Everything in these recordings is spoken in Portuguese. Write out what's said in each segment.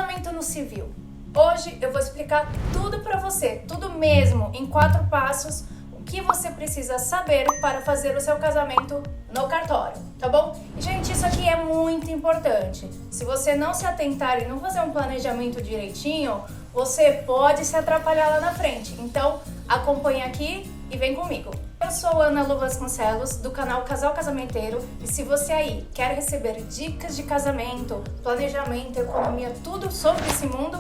Casamento no civil. Hoje eu vou explicar tudo para você, tudo mesmo, em 4 passos, o que você precisa saber para fazer o seu casamento no cartório, tá bom? E, gente, isso aqui é muito importante. Se você não se atentar e não fazer um planejamento direitinho, você pode se atrapalhar lá na frente. Então, acompanha aqui e vem comigo. Eu sou Ana Lu Vasconcelos, do canal Casal Casamenteiro, e se você aí quer receber dicas de casamento, planejamento, economia, tudo sobre esse mundo,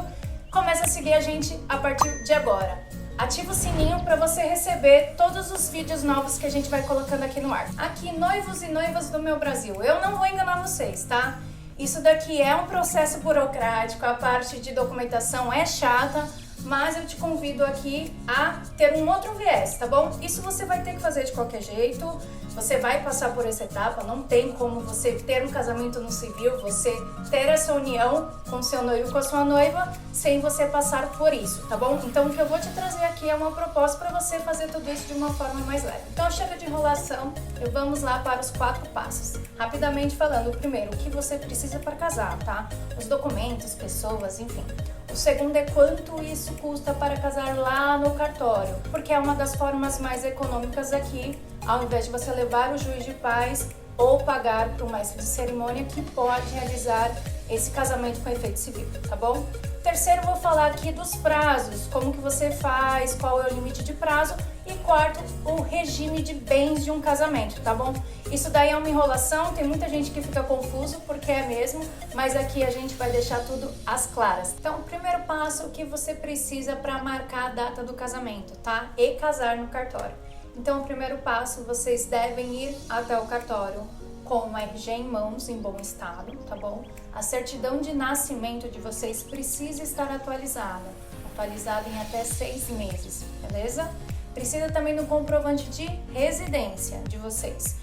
comece a seguir a gente a partir de agora. Ativa o sininho para você receber todos os vídeos novos que a gente vai colocando aqui no ar. Aqui, noivos e noivas do meu Brasil, eu não vou enganar vocês, tá? Isso daqui é um processo burocrático, a parte de documentação é chata, mas eu te convido aqui a ter um outro viés, tá bom? Isso você vai ter que fazer de qualquer jeito, você vai passar por essa etapa, não tem como você ter um casamento no civil, você ter essa união com seu noivo, com a sua noiva, sem você passar por isso, tá bom? Então o que eu vou te trazer aqui é uma proposta para você fazer tudo isso de uma forma mais leve. Então chega de enrolação e vamos lá para os 4 passos. Rapidamente falando, o primeiro, o que você precisa para casar, tá? Os documentos, pessoas, enfim. O segundo é quanto isso custa para casar lá no cartório, porque é uma das formas mais econômicas aqui, ao invés de você levar o juiz de paz ou pagar para o mestre de cerimônia que pode realizar esse casamento com efeito civil, tá bom? Terceiro, eu vou falar aqui dos prazos, como que você faz, qual é o limite de prazo. E quarto, o regime de bens de um casamento, tá bom? Isso daí é uma enrolação, tem muita gente que fica confuso, porque é mesmo, mas aqui a gente vai deixar tudo às claras. Então, o primeiro passo, o que você precisa para marcar a data do casamento, tá? E casar no cartório. Então, o primeiro passo, vocês devem ir até o cartório com o RG em mãos, em bom estado, tá bom? A certidão de nascimento de vocês precisa estar atualizada em até 6 meses, beleza? Precisa também do comprovante de residência de vocês.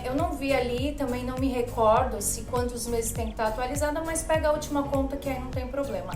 Eu não vi ali, também não me recordo se quantos meses tem que estar atualizada, mas pega a última conta que aí não tem problema.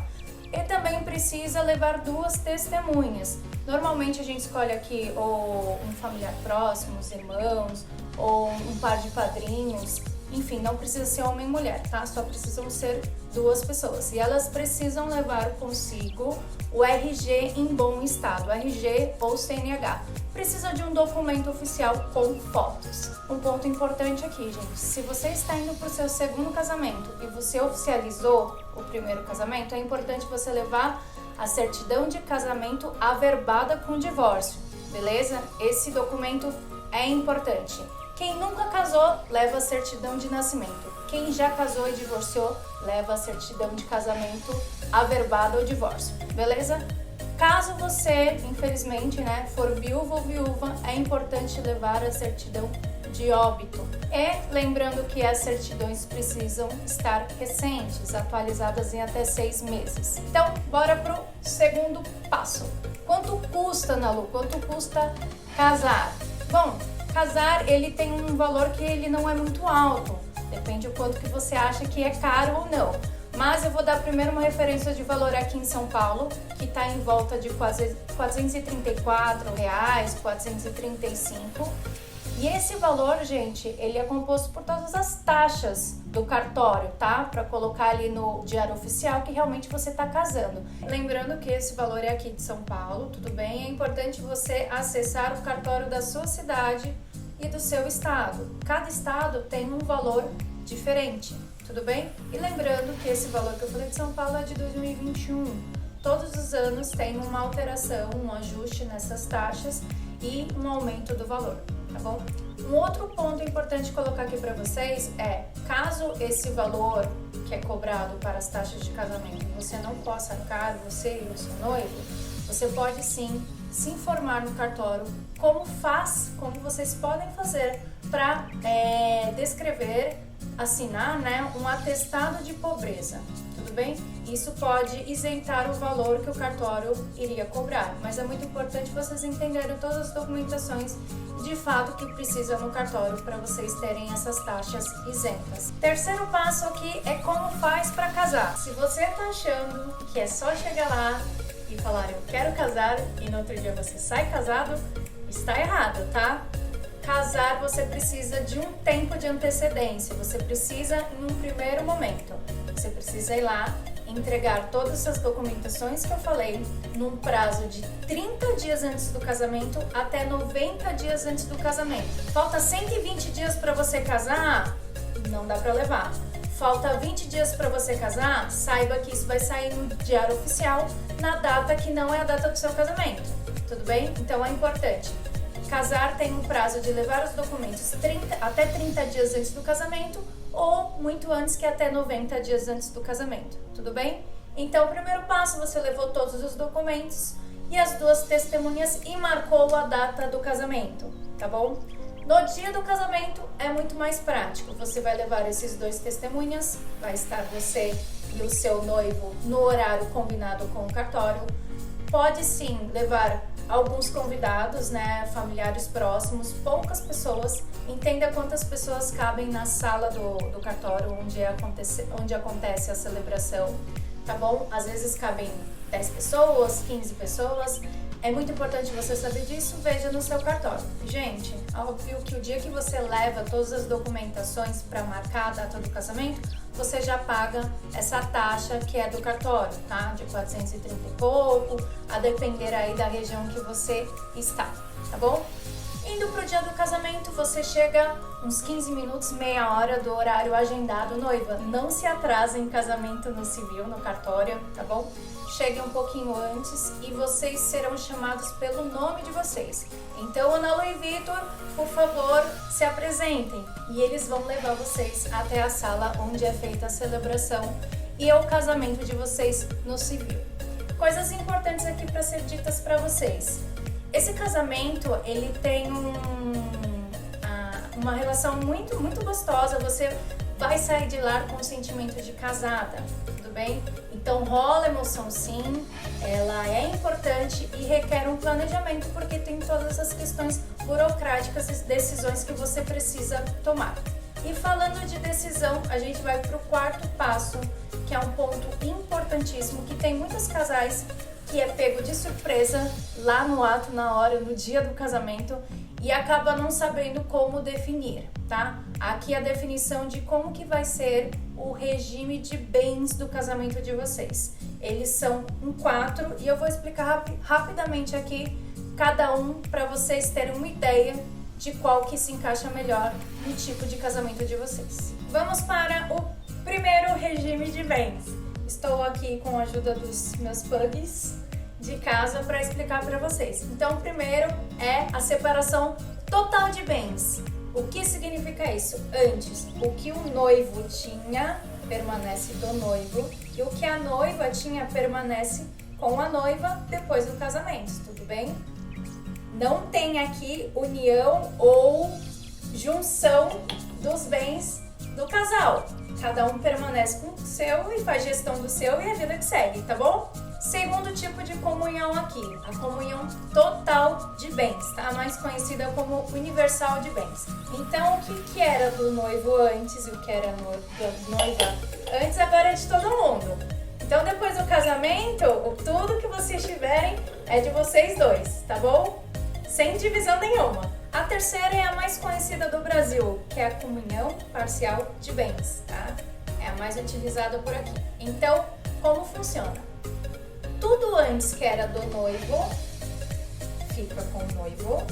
E também precisa levar 2 testemunhas. Normalmente a gente escolhe aqui ou um familiar próximo, os irmãos, ou um par de padrinhos. Enfim, não precisa ser homem e mulher, tá? Só precisam ser 2 pessoas. E elas precisam levar consigo o RG em bom estado, RG ou CNH. Precisa de um documento oficial com fotos. Um ponto importante aqui, gente, se você está indo para o seu segundo casamento e você oficializou o primeiro casamento, é importante você levar a certidão de casamento averbada com divórcio, beleza? Esse documento é importante. Quem nunca casou, leva a certidão de nascimento. Quem já casou e divorciou, leva a certidão de casamento averbada ou divórcio, beleza? Caso você, infelizmente, for viúvo ou viúva, é importante levar a certidão de óbito. E lembrando que as certidões precisam estar recentes, atualizadas em até 6 meses. Então, bora pro segundo passo. Quanto custa, Ana Lu? Quanto custa casar? Bom, casar, ele tem um valor que ele não é muito alto. Depende do quanto que você acha que é caro ou não. Mas eu vou dar primeiro uma referência de valor aqui em São Paulo, que está em volta de quase R$434, R$435. E esse valor, gente, ele é composto por todas as taxas do cartório, tá? Para colocar ali no diário oficial que realmente você está casando. Lembrando que esse valor é aqui de São Paulo, tudo bem? É importante você acessar o cartório da sua cidade e do seu estado. Cada estado tem um valor diferente, tudo bem? E lembrando que esse valor que eu falei de São Paulo é de 2021. Todos os anos tem uma alteração, um ajuste nessas taxas e um aumento do valor, tá bom? Um outro ponto importante colocar aqui para vocês é, caso esse valor que é cobrado para as taxas de casamento você não possa arcar, você e o seu noivo, você pode sim se informar no cartório como vocês podem fazer para descrever, assinar, um atestado de pobreza, tudo bem? Isso pode isentar o valor que o cartório iria cobrar, mas é muito importante vocês entenderem todas as documentações de fato que precisa no cartório para vocês terem essas taxas isentas. Terceiro passo aqui é como faz para casar. Se você está achando que é só chegar lá e falar eu quero casar e no outro dia você sai casado, está errado, tá? Casar você precisa de um tempo de antecedência, você precisa em um primeiro momento, você precisa ir lá, entregar todas essas documentações que eu falei num prazo de 30 dias antes do casamento até 90 dias antes do casamento. Falta 120 dias para você casar? Não dá para levar. Falta 20 dias para você casar? Saiba que isso vai sair no diário oficial na data que não é a data do seu casamento. Tudo bem? Então é importante. Casar tem um prazo de levar os documentos até 30 dias antes do casamento ou muito antes, que até 90 dias antes do casamento. Tudo bem? Então, o primeiro passo, você levou todos os documentos e as duas testemunhas e marcou a data do casamento, tá bom? No dia do casamento é muito mais prático. Você vai levar esses dois testemunhas, vai estar você e o seu noivo no horário combinado com o cartório. Pode sim levar alguns convidados, né, familiares próximos, poucas pessoas. Entenda quantas pessoas cabem na sala do cartório onde acontece a celebração, tá bom? Às vezes cabem 10 pessoas, 15 pessoas. É muito importante você saber disso, veja no seu cartório. Gente, óbvio que o dia que você leva todas as documentações para marcar a data do casamento, você já paga essa taxa que é do cartório, tá? De 430 e pouco, a depender aí da região que você está, tá bom? Indo pro dia do casamento, você chega uns 15 minutos, meia hora do horário agendado. Noiva, não se atrase em casamento no civil, no cartório, tá bom? Chegue um pouquinho antes e vocês serão chamados pelo nome de vocês. Então, Ana Lu e Vitor, por favor, se apresentem e eles vão levar vocês até a sala onde é feita a celebração e o casamento de vocês no civil. Coisas importantes aqui para ser ditas para vocês. Esse casamento, ele tem uma relação muito gostosa. Você vai sair de lá com o sentimento de casada, tudo bem? Então rola emoção sim, ela é importante e requer um planejamento porque tem todas as questões burocráticas e decisões que você precisa tomar. E falando de decisão, a gente vai para o quarto passo, que é um ponto importantíssimo, que tem muitos casais que é pego de surpresa lá no ato, na hora, no dia do casamento e acaba não sabendo como definir, tá? Aqui a definição de como que vai ser o regime de bens do casamento de vocês. Eles são em 4 e eu vou explicar rapidamente aqui cada um para vocês terem uma ideia de qual que se encaixa melhor no tipo de casamento de vocês. Vamos para o primeiro regime de bens. Estou aqui com a ajuda dos meus pugs de casa para explicar para vocês. Então, o primeiro é a separação total de bens. O que significa isso? Antes, o que o noivo tinha permanece do noivo e o que a noiva tinha permanece com a noiva depois do casamento, tudo bem? Não tem aqui união ou junção dos bens do casal. Cada um permanece com o seu e faz gestão do seu e a vida que segue, tá bom? Segundo tipo de comunhão aqui, a comunhão total de bens, tá? Mais conhecida como universal de bens. Então, o que era do noivo antes e o que era da noiva antes, agora é de todo mundo. Então, depois do casamento, tudo que vocês tiverem é de vocês dois, tá bom? Sem divisão nenhuma. A terceira é a mais conhecida do Brasil, que é a comunhão parcial de bens, tá? É a mais utilizada por aqui. Então, como funciona? Tudo antes que era do noivo, fica com o noivo,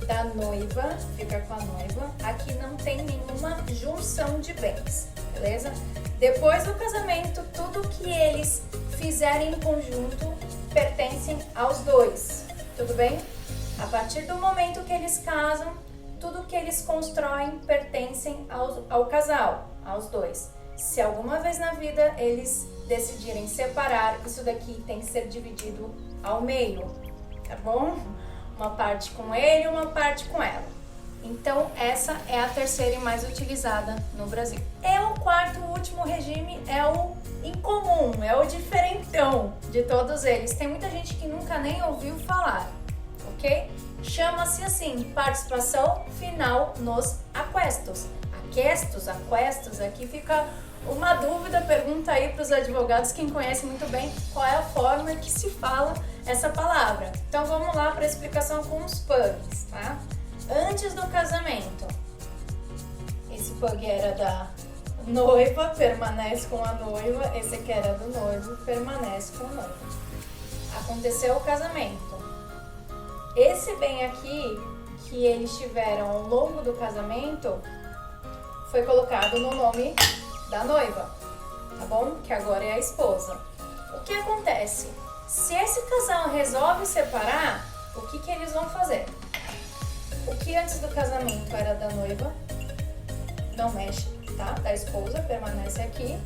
da noiva, fica com a noiva. Aqui não tem nenhuma junção de bens, beleza? Depois do casamento, tudo que eles fizerem em conjunto pertencem aos dois, tudo bem? A partir do momento que eles casam, tudo que eles constroem pertencem ao casal, aos dois. Se alguma vez na vida eles decidirem separar, isso daqui tem que ser dividido ao meio, tá bom? Uma parte com ele e uma parte com ela. Então, essa é a terceira e mais utilizada no Brasil. É o quarto, o último regime, é o incomum, é o diferentão de todos eles. Tem muita gente que nunca nem ouviu falar, ok? Chama-se assim, participação final nos aquestos. Aquestos, aqui fica uma dúvida, pergunta aí para os advogados, quem conhece muito bem qual é a forma que se fala essa palavra. Então vamos lá para a explicação com os pugs, tá? Antes do casamento, esse pug era da noiva permanece com a noiva, esse aqui era do noivo, permanece com o noivo. Aconteceu o casamento. Esse bem aqui, que eles tiveram ao longo do casamento, foi colocado no nome da noiva, tá bom? Que agora é a esposa. O que acontece? Se esse casal resolve separar, o que eles vão fazer? O que antes do casamento era da noiva, não mexe, tá? Da esposa, permanece aqui.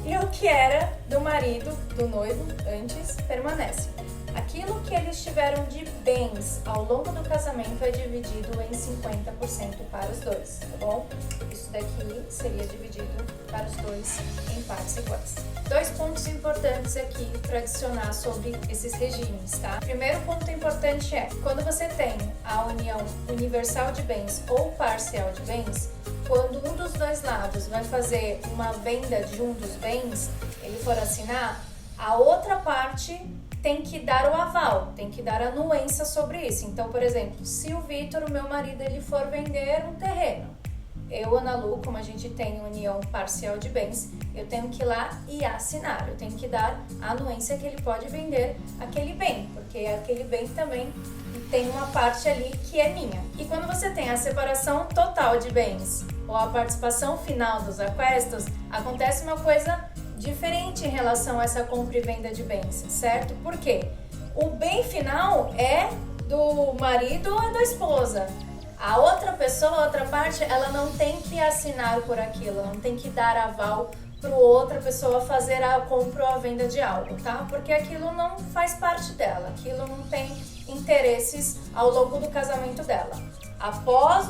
E o que era do marido, do noivo, antes, permanece. Aquilo que eles tiveram de bens ao longo do casamento é dividido em 50% para os dois, tá bom? Isso daqui seria dividido para os dois em partes iguais. 2 pontos importantes aqui para adicionar sobre esses regimes, tá? Primeiro ponto importante é, quando você tem a união universal de bens ou parcial de bens, quando um dos dois lados vai fazer uma venda de um dos bens, ele for assinar, a outra parte tem que dar o aval, tem que dar a anuência sobre isso. Então, por exemplo, se o Vitor, o meu marido, ele for vender um terreno, eu, Ana Lu, como a gente tem união parcial de bens, eu tenho que ir lá e assinar, eu tenho que dar a anuência que ele pode vender aquele bem, porque aquele bem também tem uma parte ali que é minha. E quando você tem a separação total de bens ou a participação final dos aquestos, acontece uma coisa diferente em relação a essa compra e venda de bens, certo? Por quê? O bem final é do marido ou é da esposa. A outra pessoa, a outra parte, ela não tem que assinar por aquilo, não tem que dar aval para outra pessoa fazer a compra ou a venda de algo, tá? Porque aquilo não faz parte dela, aquilo não tem interesses ao longo do casamento dela. Após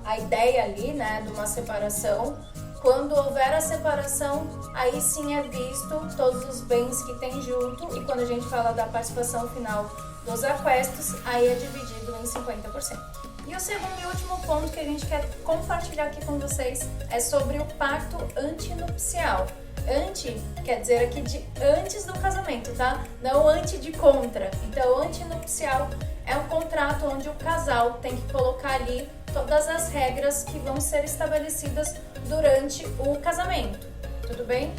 a ideia ali, né, de uma separação, quando houver a separação, aí sim é visto todos os bens que tem junto, e quando a gente fala da participação final dos aquestos, aí é dividido em 50%. E o segundo e último ponto que a gente quer compartilhar aqui com vocês é sobre o pacto antinupcial. Anti quer dizer aqui de antes do casamento, tá? Não anti de contra. Então, antinupcial é um contrato onde o casal tem que colocar ali todas as regras que vão ser estabelecidas durante o casamento, tudo bem?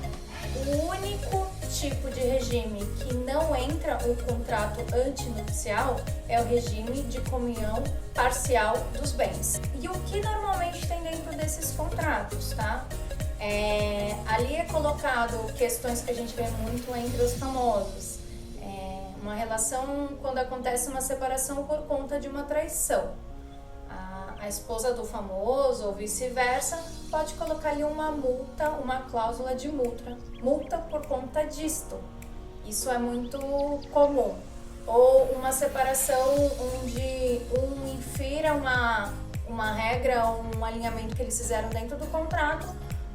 O único tipo de regime que não entra o contrato antinupcial é o regime de comunhão parcial dos bens. E o que normalmente tem dentro desses contratos, tá? Ali é colocado questões que a gente vê muito entre os famosos. Uma relação quando acontece uma separação por conta de uma traição. A esposa do famoso ou vice-versa pode colocar ali uma multa, uma cláusula de multa por conta disto. Isso é muito comum. Ou uma separação onde um infira uma regra ou um alinhamento que eles fizeram dentro do contrato.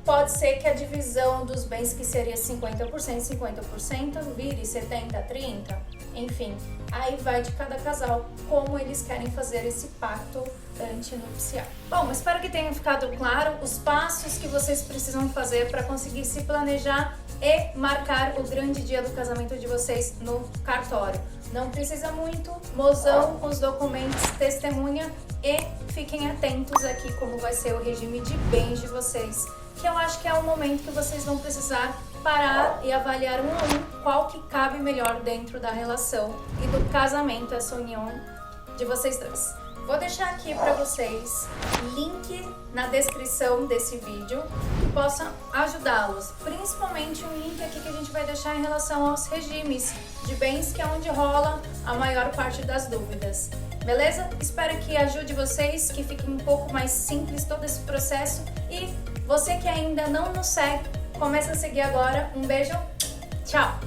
Pode ser que a divisão dos bens, que seria 50%, 50%, vire 70%, 30%. Enfim, aí vai de cada casal como eles querem fazer esse pacto antinupcial. Bom, espero que tenha ficado claro os passos que vocês precisam fazer para conseguir se planejar e marcar o grande dia do casamento de vocês no cartório. Não precisa muito, mozão com os documentos, testemunha, e fiquem atentos aqui como vai ser o regime de bens de vocês, que eu acho que é o momento que vocês vão precisar parar e avaliar um a um qual que cabe melhor dentro da relação e do casamento, essa união de vocês dois. Vou deixar aqui para vocês link na descrição desse vídeo que possa ajudá-los, principalmente um link aqui que a gente vai deixar em relação aos regimes de bens, que é onde rola a maior parte das dúvidas. Beleza? Espero que ajude vocês, que fique um pouco mais simples todo esse processo, e você que ainda não nos segue, começa a seguir agora. Um beijo, tchau!